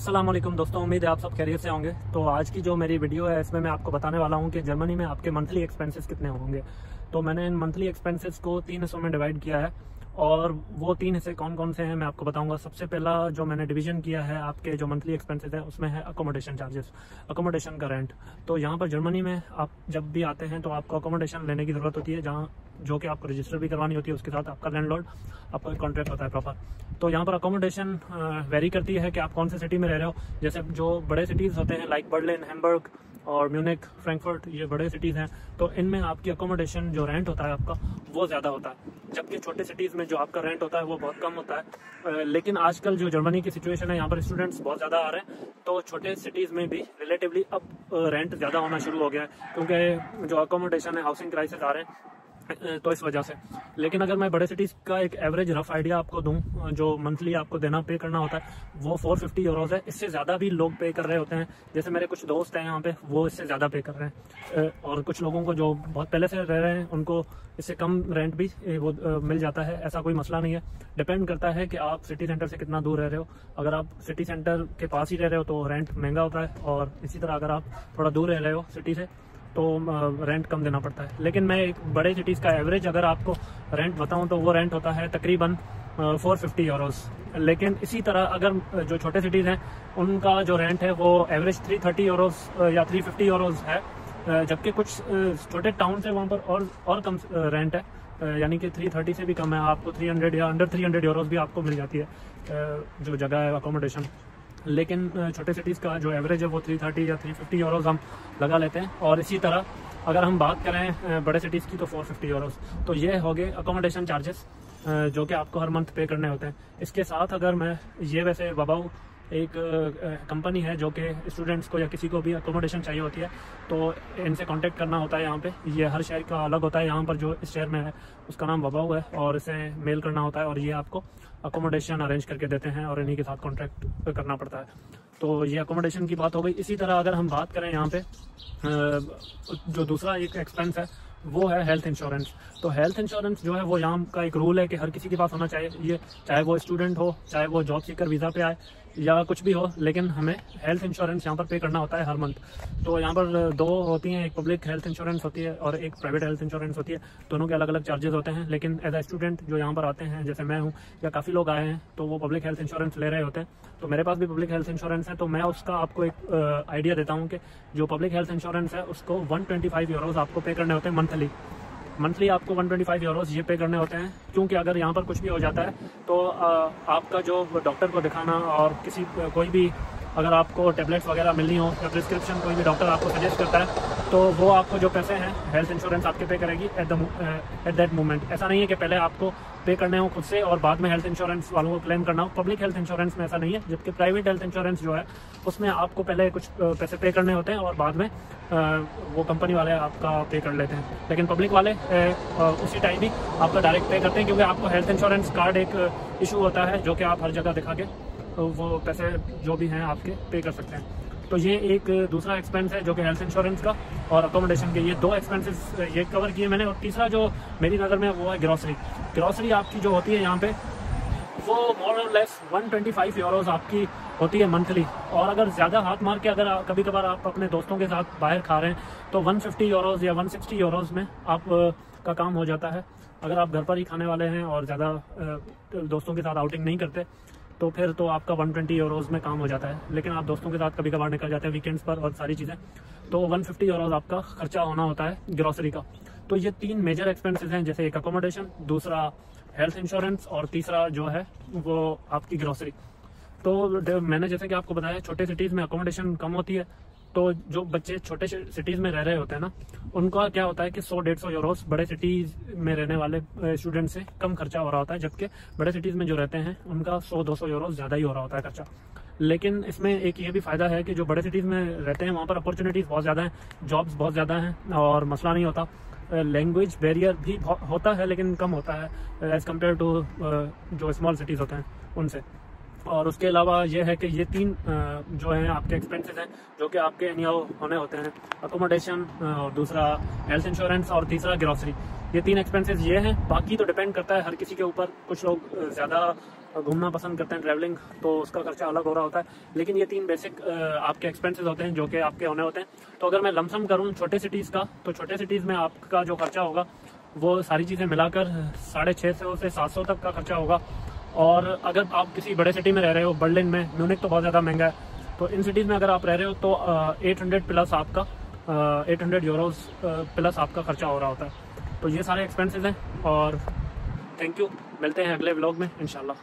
अस्सलाम वालेकुम दोस्तों, उम्मीद है आप सब खैरियत से होंगे। तो आज की जो मेरी वीडियो है इसमें मैं आपको बताने वाला हूं कि जर्मनी में आपके मंथली एक्सपेंसेस कितने होंगे। तो मैंने इन मंथली एक्सपेंसेस को 3 हिस्सों में डिवाइड किया है और वो 3 हिस्से कौन कौन से हैं मैं आपको बताऊंगा। सबसे पहला जो मैंने डिवीजन किया है आपके जो मंथली एक्सपेंसेस है उसमें है अकोमोडेशन चार्जेस, अकोमोडेशन का रेंट। तो यहाँ पर जर्मनी में आप जब भी आते हैं तो आपको अकोमोडेशन लेने की ज़रूरत होती है, जहाँ जो कि आपको रजिस्टर भी करवानी होती है। उसके साथ आपका लैंडलॉर्ड आपका एक कॉन्ट्रैक्ट होता है प्रॉपर। तो यहाँ पर अकोमोडेशन वेरी करती है कि आप कौन से सिटी में रह रहे हो। जैसे जो बड़े सिटीज़ होते हैं लाइक बर्लिन, हैम्बर्ग और म्यूनिक, फ्रैंकफर्ट, ये बड़े सिटीज़ हैं, तो इनमें आपकी अकोमोडेशन जो रेंट होता है आपका वो ज़्यादा होता है, जबकि छोटे सिटीज़ में जो आपका रेंट होता है वो बहुत कम होता है। लेकिन आजकल जो जर्मनी की सिचुएशन है, यहाँ पर स्टूडेंट्स बहुत ज़्यादा आ रहे हैं, तो छोटे सिटीज़ में भी रिलेटिवली अब रेंट ज़्यादा होना शुरू हो गया है, क्योंकि जो अकोमोडेशन है, हाउसिंग क्राइसिस आ रहे हैं, तो इस वजह से। लेकिन अगर मैं बड़े सिटीज़ का एक एवरेज रफ आइडिया आपको दूं, जो मंथली आपको देना पे करना होता है वो 450 यूरोज़ है। इससे ज़्यादा भी लोग पे कर रहे होते हैं, जैसे मेरे कुछ दोस्त हैं यहाँ पे, वो इससे ज़्यादा पे कर रहे हैं। और कुछ लोगों को जो बहुत पहले से रह रहे हैं उनको इससे कम रेंट भी वो मिल जाता है। ऐसा कोई मसला नहीं है, डिपेंड करता है कि आप सिटी सेंटर से कितना दूर रह रहे हो। अगर आप सिटी सेंटर के पास ही रह रहे हो तो रेंट महंगा होता है, और इसी तरह अगर आप थोड़ा दूर रह रहे हो सिटी से तो रेंट कम देना पड़ता है। लेकिन मैं एक बड़े सिटीज़ का एवरेज अगर आपको रेंट बताऊं तो वो रेंट होता है तकरीबन 450 यूरोज़। लेकिन इसी तरह अगर जो छोटे सिटीज़ हैं उनका जो रेंट है वो एवरेज 330 यूरोज़ या 350 यूरोज़ है, जबकि कुछ छोटे टाउन है वहाँ पर और कम रेंट है, यानी कि 330 से भी कम है। आपको 300 या अंडर 300 यूरोज़ भी आपको मिल जाती है जो जगह है अकोमोडेशन। लेकिन छोटे सिटीज़ का जो एवरेज है वो 330 या 350 यूरोज़ हम लगा लेते हैं। और इसी तरह अगर हम बात करें बड़े सिटीज़ की तो 450 यूरोज़। तो ये हो गए अकोमोडेशन चार्जेस जो कि आपको हर मंथ पे करने होते हैं। इसके साथ अगर मैं ये वैसे बबाऊ एक कंपनी है जो कि स्टूडेंट्स को या किसी को भी अकोमोडेशन चाहिए होती है तो इनसे कांटेक्ट करना होता है। यहाँ पे ये हर शहर का अलग होता है। यहाँ पर जो इस शहर में है उसका नाम बबाऊ है, और इसे मेल करना होता है और ये आपको अकोमोडेशन अरेंज करके देते हैं और इन्हीं के साथ कॉन्ट्रैक्ट करना पड़ता है। तो ये अकोमोडेशन की बात हो गई। इसी तरह अगर हम बात करें यहाँ पे जो दूसरा एक एक्सपेंस है वो है हेल्थ इंश्योरेंस। तो हेल्थ इंश्योरेंस जो है वो यहाँ का एक रूल है कि हर किसी के पास होना चाहिए, ये चाहे वो स्टूडेंट हो, चाहे वो जॉब सीकर वीज़ा पे आए या कुछ भी हो, लेकिन हमें हेल्थ इंश्योरेंस यहाँ पर पे करना होता है हर मंथ। तो यहाँ पर दो होती हैं, एक पब्लिक हेल्थ इंश्योरेंस होती है और एक प्राइवेट हेल्थ इंश्योरेंस होती है। दोनों के अलग अलग चार्जेस होते हैं, लेकिन एज अ स्टूडेंट जो यहाँ पर आते हैं, जैसे मैं हूँ या काफ़ी लोग आए हैं, तो वो पब्लिक हेल्थ इंश्योरेंस ले रहे होते हैं। तो मेरे पास भी पब्लिक हेल्थ इंश्योरेंस है, तो मैं उसका आपको एक आइडिया देता हूँ कि जो पब्लिक हेल्थ इंश्योरेंस है उसको 125 यूरोज़ आपको पे करने होते हैं मंथली आपको 125 यूरोज़ ये पे करने होते हैं। क्योंकि अगर यहाँ पर कुछ भी हो जाता है तो आपका जो डॉक्टर को दिखाना और किसी कोई भी अगर आपको टेबलेट्स वगैरह मिलनी हो या प्रिस्क्रिप्शन कोई भी डॉक्टर आपको सजेस्ट करता है तो वो आपको जो पैसे हैं हेल्थ इंश्योरेंस आपके पे करेगी एट दैट मोमेंट। ऐसा नहीं है कि पहले आपको पे करने हो खुद से और बाद में हेल्थ इंश्योरेंस वालों को क्लेम करना हो। पब्लिक हेल्थ इंश्योरेंस में ऐसा नहीं है, जबकि प्राइवेट हेल्थ इंश्योरेंस जो है उसमें आपको पहले कुछ पैसे पे करने होते हैं और बाद में वो कंपनी वाले आपका पे कर लेते हैं। लेकिन पब्लिक वाले उसी टाइम ही आपका डायरेक्ट पे करते हैं, क्योंकि आपको हेल्थ इंश्योरेंस कार्ड एक इशू होता है जो कि आप हर जगह दिखा के वो पैसे जो भी हैं आपके पे कर सकते हैं। तो ये एक दूसरा एक्सपेंस है जो कि हेल्थ इंश्योरेंस का और अकोमोडेशन के, ये दो एक्सपेंसेस ये कवर किए मैंने। और तीसरा जो मेरी नज़र में वो है ग्रॉसरी आपकी जो होती है यहाँ पे वो मोर और लेस 125 यूरोज़ आपकी होती है मंथली। और अगर ज़्यादा हाथ मार के अगर कभी कभार आप अपने दोस्तों के साथ बाहर खा रहे हैं तो 150 यूरोज़ या 160 यूरोज़ में आप का काम हो जाता है। अगर आप घर पर ही खाने वाले हैं और ज़्यादा दोस्तों के साथ आउटिंग नहीं करते तो फिर तो आपका 120 यूरोज़ में काम हो जाता है। लेकिन आप दोस्तों के साथ कभी कभार निकल जाते हैं वीकेंड्स पर और सारी चीज़ें, तो 150 यूरोज़ आपका खर्चा होना होता है ग्रॉसरी का। तो ये 3 मेजर एक्सपेंसेस हैं, जैसे एक अकोमोडेशन, दूसरा हेल्थ इंश्योरेंस और तीसरा जो है वो आपकी ग्रॉसरी। तो मैंने जैसे कि आपको बताया छोटे सिटीज़ में अकोमोडेशन कम होती है, तो जो बच्चे छोटे सिटीज़ में रह रहे होते हैं ना, उनका क्या होता है कि 100-150 यूरोज़ बड़े सिटीज़ में रहने वाले स्टूडेंट से कम खर्चा हो रहा होता है, जबकि बड़े सिटीज़ में जो रहते हैं उनका 100-200 यूरोज़ ज़्यादा ही हो रहा होता है खर्चा। लेकिन इसमें एक ये भी फ़ायदा है कि जो बड़े सिटीज़ में रहते हैं वहाँ पर अपॉर्चुनिटीज़ बहुत ज़्यादा हैं, जॉब्स बहुत ज़्यादा हैं और मसला नहीं होता। लैंग्वेज बैरियर भी होता है लेकिन कम होता है एज़ कम्पेयर टू जो स्मॉल सिटीज़ होते हैं उनसे। और उसके अलावा ये है कि ये 3 जो हैं आपके एक्सपेंसेस हैं जो कि आपके एनियाओ होने होते हैं, अकोमोडेशन और दूसरा हेल्थ इंश्योरेंस और तीसरा ग्रॉसरी। ये 3 एक्सपेंसेस ये हैं। बाकी तो डिपेंड करता है हर किसी के ऊपर। कुछ लोग ज़्यादा घूमना पसंद करते हैं, ट्रैवलिंग, तो उसका खर्चा अलग हो रहा होता है। लेकिन ये 3 बेसिक आपके एक्सपेंसेस होते हैं जो कि आपके होने होते हैं। तो अगर मैं लमसम करूँ छोटे सिटीज़ का, तो छोटे सिटीज़ में आपका जो खर्चा होगा वो सारी चीज़ें मिलाकर 650 से 700 तक का खर्चा होगा। और अगर आप किसी बड़े सिटी में रह रहे हो, बर्लिन में, म्यूनिक तो बहुत ज़्यादा महंगा है, तो इन सिटीज़ में अगर आप रह रहे हो तो 800 प्लस आपका 800 यूरोज़ प्लस आपका खर्चा हो रहा होता है। तो ये सारे एक्सपेंसेस हैं। और थैंक यू, मिलते हैं अगले व्लॉग में इंशाल्लाह।